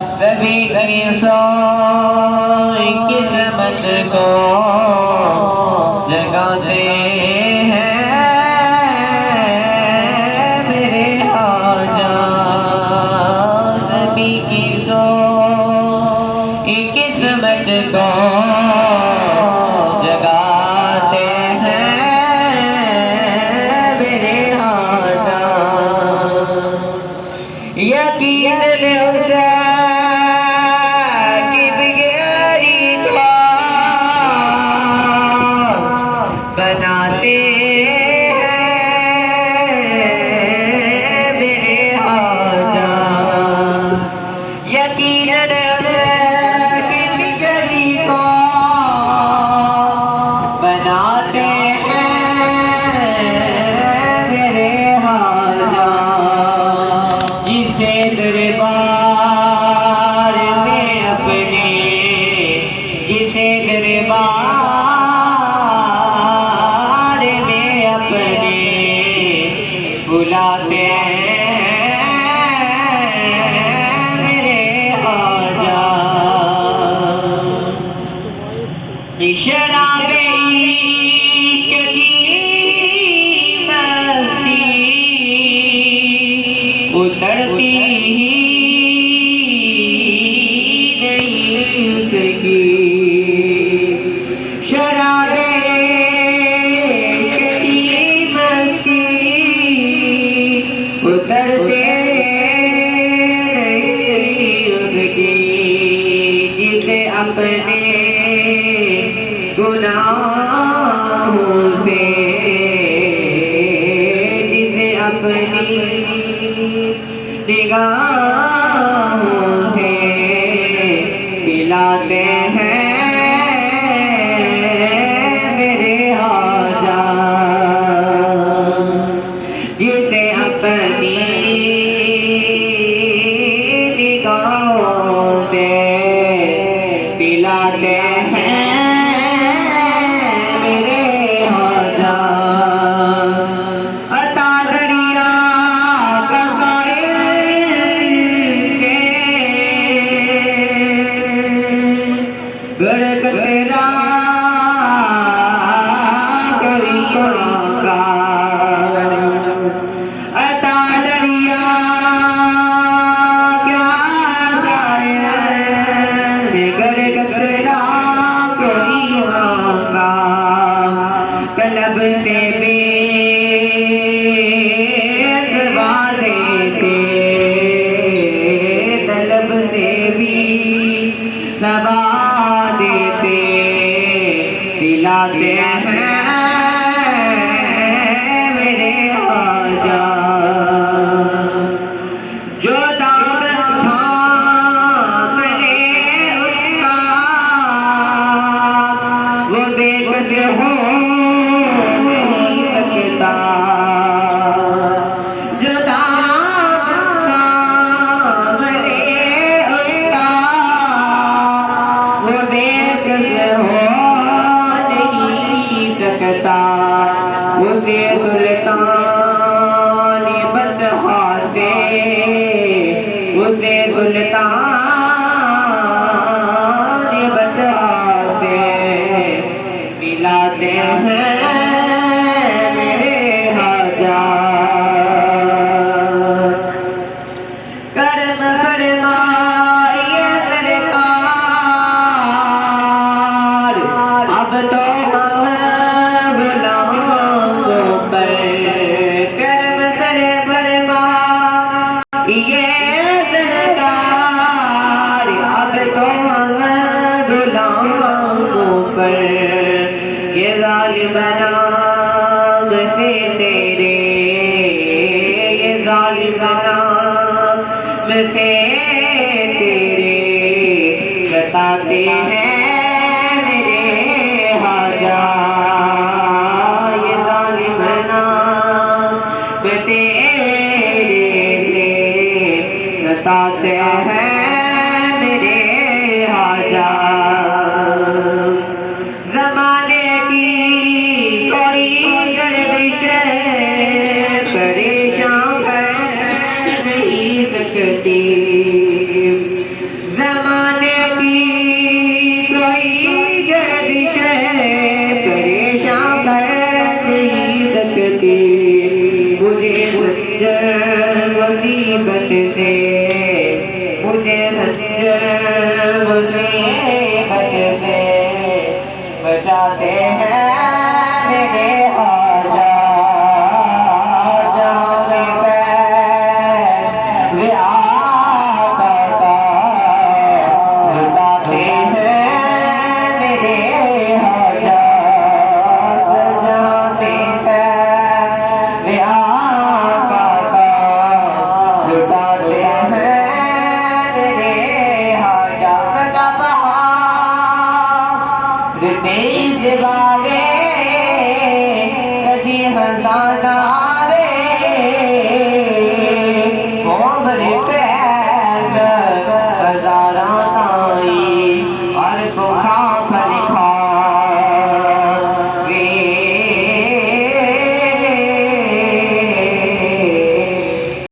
सभी किस्मत को जगाते हैं मेरे आजा। सभी किस्मत को जगाते हैं मेरे आजा। यकीन ले उसे बनाते हैं मेरे आजा। यकीनन कितनी को बनाते हैं मेरे आजा। जिसे दरबार में अपने जिसे दरबार बुलाते हैं मेरे आजा। शराबे इश्क की मस्ती उतरती ही नहीं उसकी। शराबे उतरते उसकी। जिसे अपने गुनाहों से जिसे अपनी निगाहों से पिलाते हैं मेरे आजा। जिसे अपनी निगाहों से पिलाते हैं मेरे आजा। अता दरिया गड़गड़ा करियों का तलब से बेसवादे थे। तलब से भी सवादे थे। दिलाते हैं मेरे आजा। जो दामन थाम ले उसका वो बेकस हो जो दामन थाम ले उसका वो बेकस हो नहीं सकता। उसे सुल्तान बतहा से उसे सुल्तान बतहा से मिलाते हैं मेरे आजा। कर्म फरमाइए सरकार अब तो ये सरकार अब तो गुलामों पर ये जालिम नाम से तेरे ये जालिम नाम से तेरे बताते हैं मेरे आजा। ये जालिम नाम तेरे बताते हैं मेरे आजा। ज़माने की कोई गर्दिश परेशान कर नहीं सकती। तुझे मुसीबत से बचाते हैं मेरे आजा जहाँ भी वे आका का बताते हैं मेरे आजा जहाँ भी वे आका का बताते हैं मेरे आजा तेईस बारे कभी हंसाना रे मोहम्मद पैर हजारा ताई और